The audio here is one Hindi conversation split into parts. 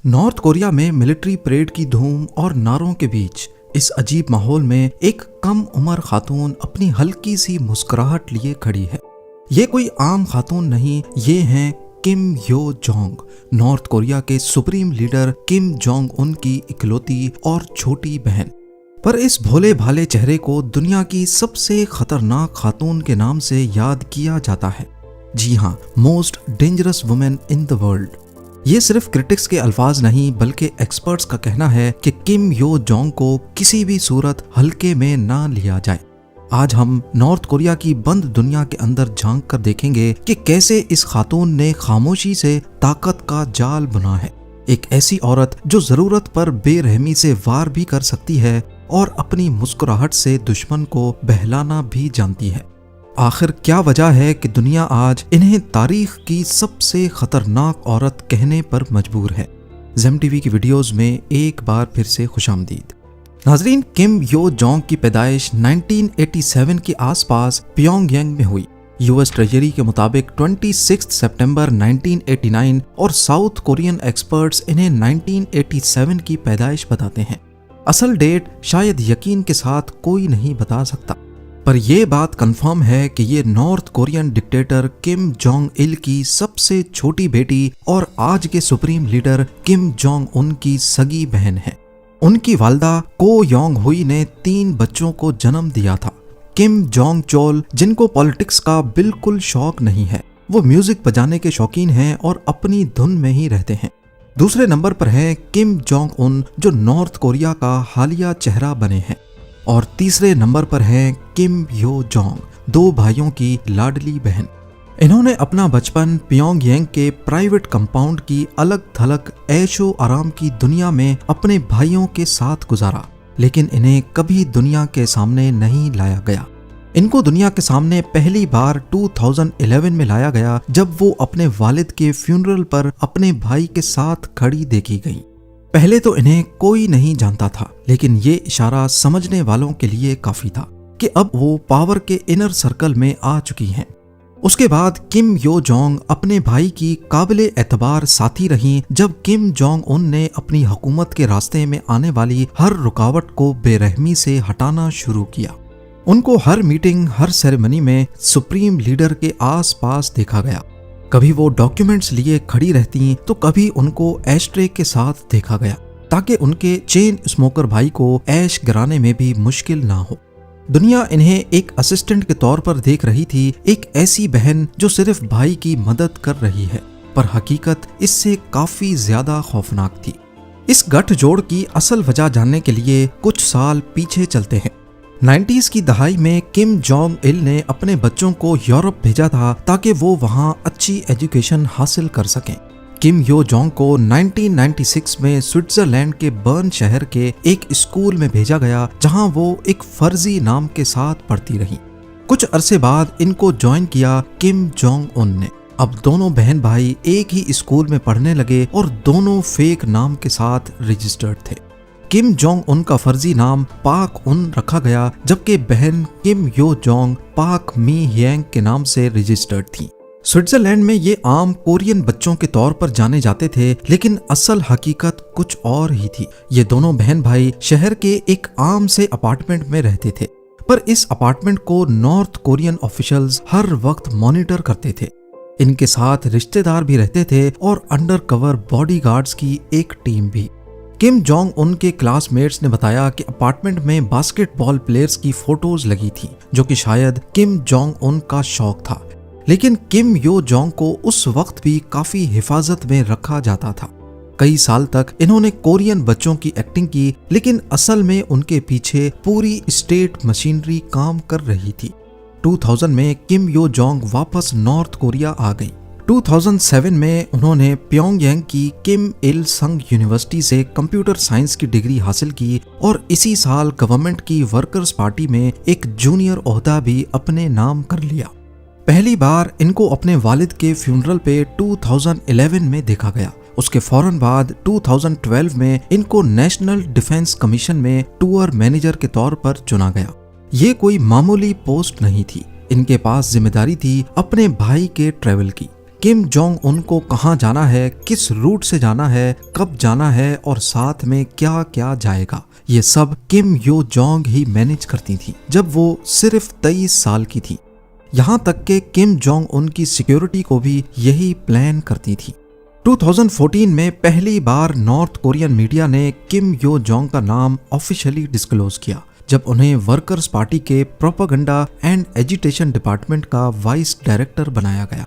नॉर्थ कोरिया में मिलिट्री परेड की धूम और नारों के बीच इस अजीब माहौल में एक कम उम्र खातून अपनी हल्की सी मुस्कुराहट लिए खड़ी है। ये कोई आम खातून नहीं, ये हैं किम यो जोंग, नॉर्थ कोरिया के supreme leader Kim Jong Un की इकलौती और छोटी बहन। पर इस भोले भाले चेहरे को दुनिया की सबसे खतरनाक खातून के नाम से याद किया जाता है। जी हाँ, most dangerous women in the world. ये सिर्फ क्रिटिक्स के अल्फाज नहीं बल्कि एक्सपर्ट्स का कहना है कि किम यो जोंग को किसी भी सूरत हल्के में ना लिया जाए। आज हम नॉर्थ कोरिया की बंद दुनिया के अंदर झांक कर देखेंगे कि कैसे इस खातून ने खामोशी से ताकत का जाल बुना है। एक ऐसी औरत जो जरूरत पर बेरहमी से वार भी कर सकती है और अपनी मुस्कुराहट से दुश्मन को बहलाना भी जानती है। आखिर क्या वजह है कि दुनिया आज इन्हें तारीख की सबसे खतरनाक औरत कहने पर मजबूर है। ज़ेम टीवी की वीडियोस में एक बार फिर से खुशामदीद। नाजरीन, किम यो जोंग की पैदाइश 1987 के आसपास प्योंगयांग में हुई। यूएस ट्रेजरी के मुताबिक 26 सितंबर 1989 और साउथ कोरियन एक्सपर्ट्स इन्हें 1987 की पैदाइश बताते हैं। असल डेट शायद यकीन के साथ कोई नहीं बता सकता, पर यह बात कंफर्म है कि ये north Korean dictator Kim Jong Il की सबसे छोटी बेटी और आज के supreme leader Kim Jong Un की सगी बहन है। उनकी वालदा को योंग हुई ने 3 बच्चों को जन्म दिया था। किम जोंग चोल, जिनको पॉलिटिक्स का बिल्कुल शौक नहीं है, वो म्यूजिक बजाने के शौकीन हैं और अपनी धुन में ही रहते हैं। दूसरे नंबर पर हैं किम जोंग उन, जो नॉर्थ कोरिया का हालिया चेहरा बने हैं। और तीसरे नंबर पर हैं किम यो जोंग, 2 भाइयों की लाडली बहन। इन्होंने अपना बचपन प्योंगयांग के प्राइवेट कंपाउंड की अलग थलग ऐशो आराम की दुनिया में अपने भाइयों के साथ गुजारा, लेकिन इन्हें कभी दुनिया के सामने नहीं लाया गया। इनको दुनिया के सामने पहली बार 2011 में लाया गया, जब वो अपने वालिद के फ्यूनरल पर अपने भाई के साथ खड़ी देखी गई। पहले तो इन्हें कोई नहीं जानता था, लेकिन ये इशारा समझने वालों के लिए काफी था कि अब वो पावर के इनर सर्कल में आ चुकी हैं। उसके बाद किम यो जोंग अपने भाई की काबिले एतबार साथी रहीं, जब किम जोंग उन ने अपनी हुकूमत के रास्ते में आने वाली हर रुकावट को बेरहमी से हटाना शुरू किया। उनको हर मीटिंग, हर सेरेमनी में सुप्रीम लीडर के आस पास देखा गया। कभी वो डॉक्यूमेंट्स लिए खड़ी रहती तो कभी उनको एशट्रे के साथ देखा गया, ताकि उनके चेन स्मोकर भाई को ऐश गिराने में भी मुश्किल ना हो। दुनिया इन्हें एक असिस्टेंट के तौर पर देख रही थी, एक ऐसी बहन जो सिर्फ भाई की मदद कर रही है, पर हकीकत इससे काफी ज्यादा खौफनाक थी। इस गठजोड़ की असल वजह जानने के लिए कुछ साल पीछे चलते हैं। 90s की दहाई में किम जोंग इल ने अपने बच्चों को यूरोप भेजा था ताकि वो वहां अच्छी एजुकेशन हासिल कर सकें। किम यो जोंग को 1996 में स्विट्जरलैंड के बर्न शहर के एक स्कूल में भेजा गया, जहां वो एक फर्जी नाम के साथ पढ़ती रही। कुछ अरसे बाद इनको ज्वाइन किया किम जोंग उन ने। अब दोनों बहन भाई एक ही स्कूल में पढ़ने लगे और दोनों फेक नाम के साथ रजिस्टर्ड थे। किम जोंग उन का फर्जी नाम पाक उन रखा गया, जबकि बहन किम यो जोंग पाक मी यांग के नाम से रजिस्टर्ड थी। स्विट्जरलैंड में ये आम कोरियन बच्चों के तौर पर जाने जाते थे, लेकिन असल हकीकत कुछ और ही थी। ये दोनों बहन भाई शहर के एक आम से अपार्टमेंट में रहते थे, पर इस अपार्टमेंट को नॉर्थ कोरियन ऑफिशियल्स हर वक्त मॉनिटर करते थे। इनके साथ रिश्तेदार भी रहते थे और अंडरकवर बॉडीगार्ड्स की एक टीम भी। किम जोंग उन के क्लासमेट्स ने बताया कि अपार्टमेंट में बास्केटबॉल प्लेयर्स की फोटोज लगी थी, जो कि शायद किम जोंग उन का शौक था। लेकिन किम यो जोंग को उस वक्त भी काफी हिफाजत में रखा जाता था। कई साल तक इन्होंने कोरियन बच्चों की एक्टिंग की, लेकिन असल में उनके पीछे पूरी स्टेट मशीनरी काम कर रही थी। 2000 में किम यो जोंग वापस नॉर्थ कोरिया आ गई। 2007 में उन्होंने प्योंगयांग की किम इल संग यूनिवर्सिटी से कंप्यूटर साइंस की डिग्री हासिल की और इसी साल गवर्नमेंट की वर्कर्स पार्टी में एक जूनियर ओहदा भी अपने नाम कर लिया। पहली बार इनको अपने वालिद के फ्यूनरल पे 2011 में देखा गया। उसके फौरन बाद 2012 में इनको नेशनल डिफेंस कमीशन में टूर मैनेजर के तौर पर चुना गया। ये कोई मामूली पोस्ट नहीं थी, इनके पास जिम्मेदारी थी अपने भाई के ट्रैवल की। किम जोंग उन को कहाँ जाना है, किस रूट से जाना है, कब जाना है और साथ में क्या क्या जाएगा, ये सब किम यो जोंग ही मैनेज करती थी जब वो सिर्फ 23 साल की थी। यहाँ तक कि किम जोंग उन की सिक्योरिटी को भी यही प्लान करती थी। 2014 में पहली बार नॉर्थ कोरियन मीडिया ने किम यो जोंग का नाम ऑफिशियली डिस्क्लोज किया जब उन्हें वर्कर्स पार्टी के प्रोपेगेंडा एंड एजिटेशन डिपार्टमेंट का वाइस डायरेक्टर बनाया गया।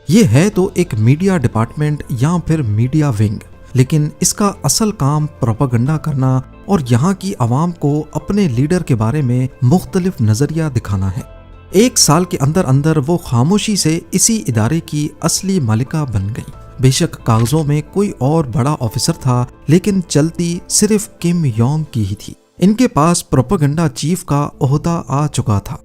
ये है तो एक मीडिया डिपार्टमेंट या फिर मीडिया विंग, लेकिन इसका असल काम प्रोपेगेंडा करना और यहाँ की आवाम को अपने लीडर के बारे में मुख्तलिफ नजरिया दिखाना है। 1 साल के अंदर अंदर वो खामोशी से इसी इदारे की असली मालिका बन गई। बेशक कागजों में कोई और बड़ा ऑफिसर था, लेकिन चलती सिर्फ किम योंग की ही थी। इनके पास प्रोपेगेंडा चीफ का ओहदा आ चुका था।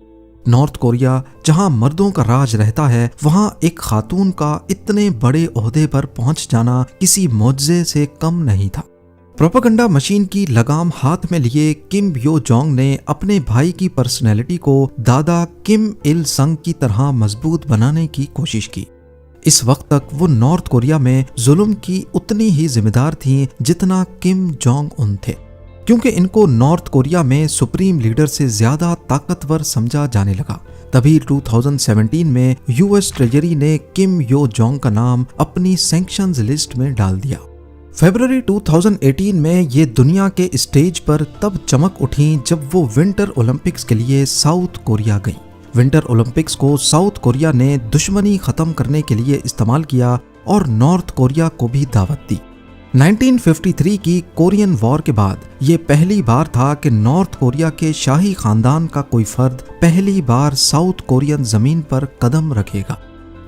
नॉर्थ कोरिया जहां मर्दों का राज रहता है, वहां एक खातून का इतने बड़े ओहदे पर पहुंच जाना किसी मौजज़े से कम नहीं था। प्रोपेगेंडा मशीन की लगाम हाथ में लिए किम यो जोंग ने अपने भाई की पर्सनैलिटी को दादा किम इल संग की तरह मजबूत बनाने की कोशिश की। इस वक्त तक वो नॉर्थ कोरिया में जुल्म की उतनी ही जिम्मेदार थीं जितना किम जोंग उन थे, क्योंकि इनको नॉर्थ कोरिया में सुप्रीम लीडर से ज्यादा ताकतवर समझा जाने लगा। तभी 2017 में यूएस ट्रेजरी ने किम यो जोंग का नाम अपनी सैंक्शंस लिस्ट में डाल दिया। फरवरी 2018 में ये दुनिया के स्टेज पर तब चमक उठी जब वो विंटर ओलंपिक्स के लिए साउथ कोरिया गई। विंटर ओलंपिक्स को साउथ कोरिया ने दुश्मनी खत्म करने के लिए इस्तेमाल किया और नॉर्थ कोरिया को भी दावत दी। 1953 की कोरियन वॉर के बाद ये पहली बार था कि नॉर्थ कोरिया के शाही खानदान का कोई फर्द पहली बार साउथ कोरियन जमीन पर कदम रखेगा।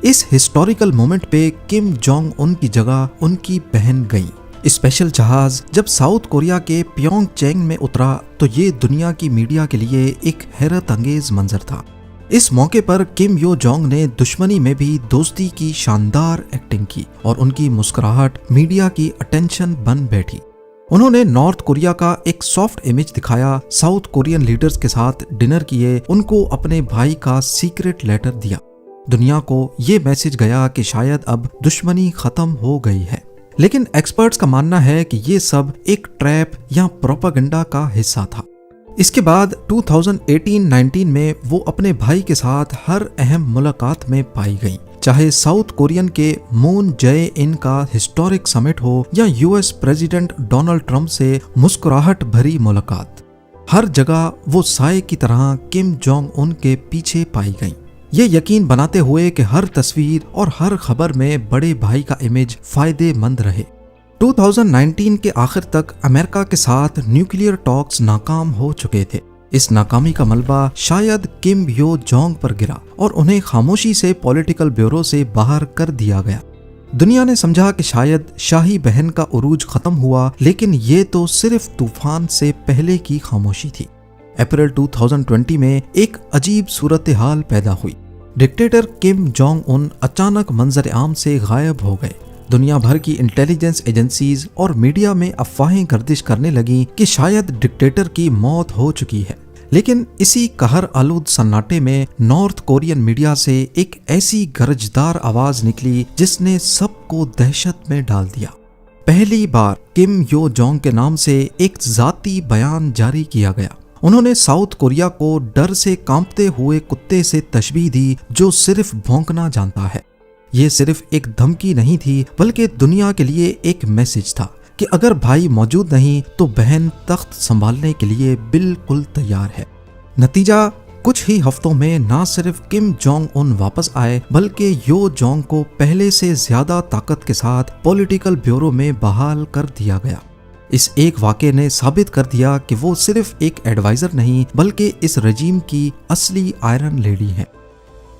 इस हिस्टोरिकल मोमेंट पे किम जोंग उन की जगह उनकी बहन गई। स्पेशल जहाज जब साउथ कोरिया के प्योंगचैंग में उतरा तो ये दुनिया की मीडिया के लिए एक हैरत अंगेज मंजर था। इस मौके पर किम यो जोंग ने दुश्मनी में भी दोस्ती की शानदार एक्टिंग की और उनकी मुस्कुराहट मीडिया की अटेंशन बन बैठी। उन्होंने नॉर्थ कोरिया का एक सॉफ्ट इमेज दिखाया, साउथ कोरियन लीडर्स के साथ डिनर किए, उनको अपने भाई का सीक्रेट लेटर दिया। दुनिया को ये मैसेज गया कि शायद अब दुश्मनी खत्म हो गई है। लेकिन एक्सपर्ट्स का मानना है कि ये सब एक ट्रैप या प्रोपेगेंडा का हिस्सा था। इसके बाद 2018-19 में वो अपने भाई के साथ हर अहम मुलाकात में पाई गई, चाहे साउथ कोरियन के मून जय इन का हिस्टोरिक समिट हो या यूएस प्रेसिडेंट डोनाल्ड ट्रंप से मुस्कुराहट भरी मुलाकात। हर जगह वो साए की तरह किम जोंग उन के पीछे पाई गई, ये यकीन बनाते हुए कि हर तस्वीर और हर खबर में बड़े भाई का इमेज फायदेमंद रहे। 2019 के आखिर तक अमेरिका के साथ न्यूक्लियर टॉक्स नाकाम हो चुके थे। इस नाकामी का मलबा शायद किम यो जोंग पर गिरा और उन्हें खामोशी से पॉलिटिकल ब्यूरो से बाहर कर दिया गया। दुनिया ने समझा कि शायद शाही बहन का उरूज खत्म हुआ, लेकिन ये तो सिर्फ तूफान से पहले की खामोशी थी। अप्रैल 2020 में एक अजीब सूरत हाल पैदा हुई। डिक्टेटर किम जोंग उन अचानक मंजर आम से गायब हो गए। दुनिया भर की इंटेलिजेंस एजेंसीज और मीडिया में अफवाहें गर्दिश करने लगी कि शायद डिक्टेटर की मौत हो चुकी है। लेकिन इसी कहर आलूद सन्नाटे में नॉर्थ कोरियन मीडिया से एक ऐसी गरजदार आवाज निकली जिसने सबको दहशत में डाल दिया। पहली बार किम यो जोंग के नाम से एक जाती बयान जारी किया गया। उन्होंने साउथ कोरिया को डर से कांपते हुए कुत्ते से तशबीह दी जो सिर्फ भौंकना जानता है। ये सिर्फ एक धमकी नहीं थी, बल्कि दुनिया के लिए एक मैसेज था कि अगर भाई मौजूद नहीं तो बहन तख्त संभालने के लिए बिल्कुल तैयार है। नतीजा, कुछ ही हफ्तों में ना सिर्फ किम जोंग उन वापस आए, बल्कि यो जोंग को पहले से ज्यादा ताकत के साथ पॉलिटिकल ब्यूरो में बहाल कर दिया गया। इस एक वाक़े ने साबित कर दिया कि वो सिर्फ एक एडवाइजर नहीं, बल्कि इस रजीम की असली आयरन लेडी है।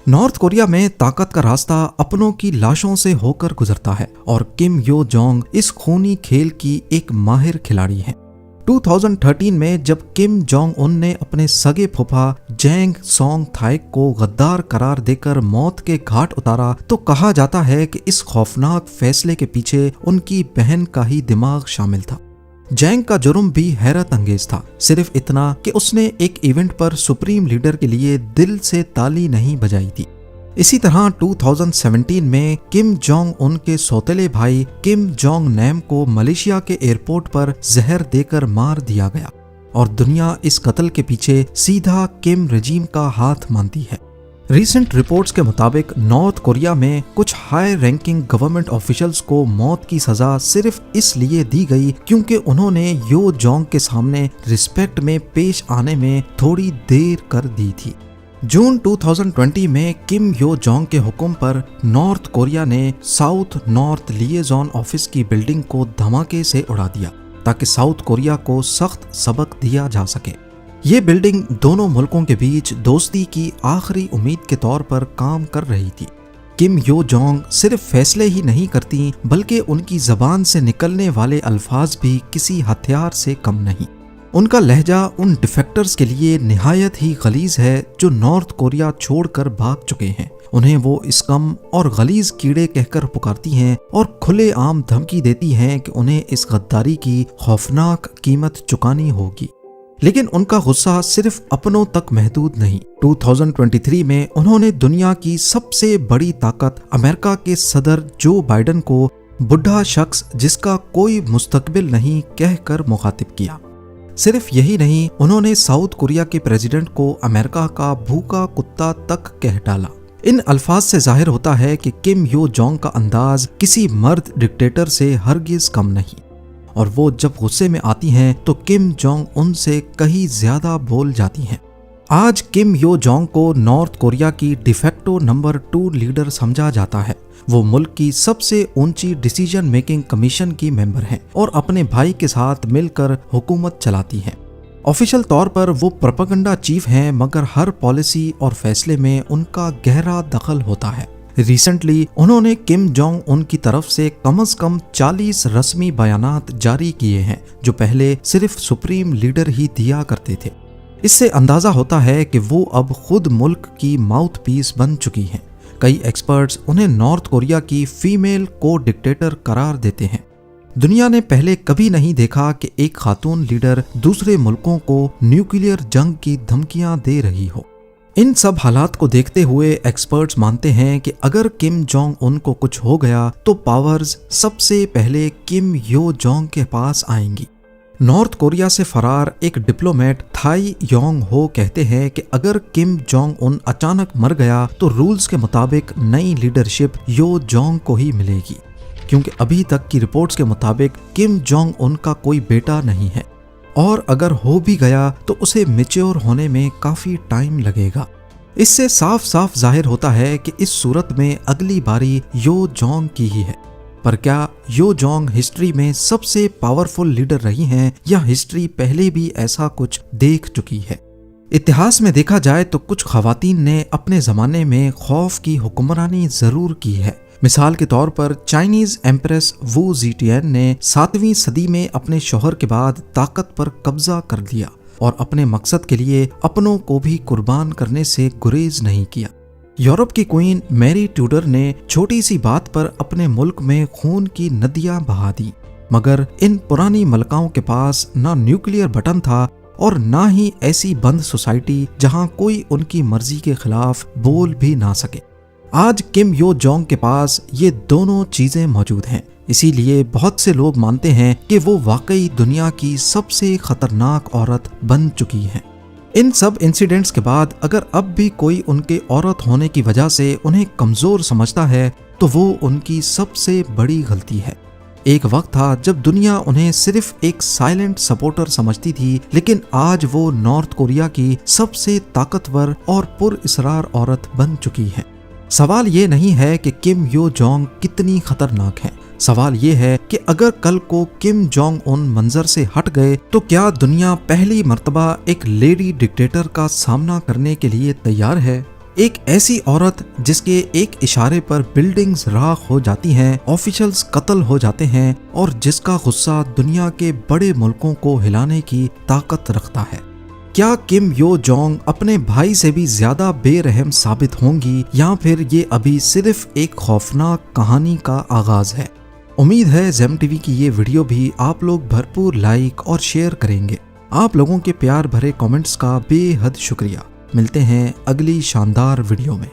नॉर्थ कोरिया में ताकत का रास्ता अपनों की लाशों से होकर गुजरता है और किम यो जोंग इस खूनी खेल की एक माहिर खिलाड़ी है। 2013 में जब किम जोंग उन ने अपने सगे फूफा जैंग सोंग थाइक को गद्दार करार देकर मौत के घाट उतारा, तो कहा जाता है कि इस खौफनाक फैसले के पीछे उनकी बहन का ही दिमाग शामिल था। जैंग का जुर्म भी हैरत अंगेज था, सिर्फ इतना कि उसने एक इवेंट पर सुप्रीम लीडर के लिए दिल से ताली नहीं बजाई थी। इसी तरह 2017 में किम जोंग उन के सौतेले भाई किम जोंग नैम को मलेशिया के एयरपोर्ट पर जहर देकर मार दिया गया और दुनिया इस कत्ल के पीछे सीधा किम रजीम का हाथ मानती है। रीसेंट रिपोर्ट्स के मुताबिक नॉर्थ कोरिया में कुछ हाई रैंकिंग गवर्नमेंट ऑफिशियल्स को मौत की सजा सिर्फ इसलिए दी गई क्योंकि उन्होंने यो जोंग के सामने रिस्पेक्ट में पेश आने में थोड़ी देर कर दी थी। जून 2020 में किम यो जोंग के हुक्म पर नॉर्थ कोरिया ने साउथ नॉर्थ लिएजॉन ऑफिस की बिल्डिंग को धमाके से उड़ा दिया ताकि साउथ कोरिया को सख्त सबक दिया जा सके। ये बिल्डिंग दोनों मुल्कों के बीच दोस्ती की आखिरी उम्मीद के तौर पर काम कर रही थी। किम यो जोंग सिर्फ फैसले ही नहीं करती बल्कि उनकी जबान से निकलने वाले अल्फाज भी किसी हथियार से कम नहीं। उनका लहजा उन डिफेक्टर्स के लिए निहायत ही गलीज है जो नॉर्थ कोरिया छोड़कर भाग चुके हैं। उन्हें वो स्कम और गलीज कीड़े कहकर पुकारती हैं और खुलेआम धमकी देती हैं कि उन्हें इस गद्दारी की खौफनाक कीमत चुकानी होगी। लेकिन उनका गुस्सा सिर्फ अपनों तक महदूद नहीं। 2023 में उन्होंने दुनिया की सबसे बड़ी ताकत अमेरिका के सदर जो बाइडन को बुढ़ा शख्स जिसका कोई मुस्तकबिल नहीं कहकर मुखातिब किया। सिर्फ यही नहीं, उन्होंने साउथ कोरिया के प्रेसिडेंट को अमेरिका का भूखा कुत्ता तक कह डाला। इन अल्फाज से जाहिर होता है कि किम यो जोंग का अंदाज किसी मर्द डिक्टेटर से हरगिज कम नहीं और वो जब गुस्से में आती हैं तो किम जोंग उनसे कहीं ज्यादा बोल जाती हैं। आज किम यो जोंग को नॉर्थ कोरिया की डिफेक्टो नंबर 2 लीडर समझा जाता है। वो मुल्क की सबसे ऊंची डिसीजन मेकिंग कमीशन की मेंबर हैं और अपने भाई के साथ मिलकर हुकूमत चलाती हैं। ऑफिशियल तौर पर वो प्रोपेगेंडा चीफ हैं मगर हर पॉलिसी और फैसले में उनका गहरा दखल होता है। रिसेंटली उन्होंने किम जोंग उन की तरफ से कम 40 रस्मी बयानात जारी किए हैं जो पहले सिर्फ सुप्रीम लीडर ही दिया करते थे। इससे अंदाजा होता है कि वो अब खुद मुल्क की माउथ पीस बन चुकी हैं। कई एक्सपर्ट्स उन्हें नॉर्थ कोरिया की फीमेल को डिक्टेटर करार देते हैं। दुनिया ने पहले कभी नहीं देखा कि एक खातून लीडर दूसरे मुल्कों को न्यूक्लियर जंग की धमकियां दे रही हो। इन सब हालात को देखते हुए एक्सपर्ट्स मानते हैं कि अगर किम जोंग उन को कुछ हो गया तो पावर्स सबसे पहले किम यो जोंग के पास आएंगी। नॉर्थ कोरिया से फरार एक डिप्लोमेट थाई योंग हो कहते हैं कि अगर किम जोंग उन अचानक मर गया तो रूल्स के मुताबिक नई लीडरशिप यो जोंग को ही मिलेगी क्योंकि अभी तक की रिपोर्ट्स के मुताबिक किम जोंग उन का कोई बेटा नहीं है और अगर हो भी गया तो उसे मैच्योर होने में काफी टाइम लगेगा। इससे साफ साफ जाहिर होता है कि इस सूरत में अगली बारी यो जोंग की ही है। पर क्या यो जोंग हिस्ट्री में सबसे पावरफुल लीडर रही हैं या हिस्ट्री पहले भी ऐसा कुछ देख चुकी है? इतिहास में देखा जाए तो कुछ खवातीन ने अपने जमाने में खौफ की हुक्मरानी जरूर की है। मिसाल के तौर पर चाइनीज एम्प्रेस वू जीटियन ने 7वीं सदी में अपने शौहर के बाद ताकत पर कब्जा कर लिया और अपने मकसद के लिए अपनों को भी कुर्बान करने से गुरेज नहीं किया। यूरोप की क्वीन मैरी ट्यूडर ने छोटी सी बात पर अपने मुल्क में खून की नदियां बहा दी मगर इन पुरानी मलकाओं के पास ना न्यूक्लियर बटन था और ना ही ऐसी बंद सोसाइटी जहां कोई उनकी मर्जी के खिलाफ बोल भी ना सके। आज किम यो जोंग के पास ये दोनों चीजें मौजूद हैं। इसीलिए बहुत से लोग मानते हैं कि वो वाकई दुनिया की सबसे खतरनाक औरत बन चुकी हैं। इन सब इंसिडेंट्स के बाद अगर अब भी कोई उनके औरत होने की वजह से उन्हें कमजोर समझता है तो वो उनकी सबसे बड़ी गलती है। एक वक्त था जब दुनिया उन्हें सिर्फ एक साइलेंट सपोर्टर समझती थी लेकिन आज वो नॉर्थ कोरिया की सबसे ताकतवर और पुरअसरार औरत बन चुकी है। सवाल ये नहीं है कि किम यो जोंग कितनी खतरनाक है, सवाल ये है कि अगर कल को किम जोंग उन मंजर से हट गए तो क्या दुनिया पहली मर्तबा एक लेडी डिक्टेटर का सामना करने के लिए तैयार है? एक ऐसी औरत जिसके एक इशारे पर बिल्डिंग्स राख हो जाती हैं, ऑफिशियल्स कत्ल हो जाते हैं और जिसका गुस्सा दुनिया के बड़े मुल्कों को हिलाने की ताकत रखता है। क्या किम यो जोंग अपने भाई से भी ज्यादा बेरहम साबित होंगी या फिर ये अभी सिर्फ एक खौफनाक कहानी का आगाज है? उम्मीद है जेम टीवी की ये वीडियो भी आप लोग भरपूर लाइक और शेयर करेंगे। आप लोगों के प्यार भरे कमेंट्स का बेहद शुक्रिया। मिलते हैं अगली शानदार वीडियो में।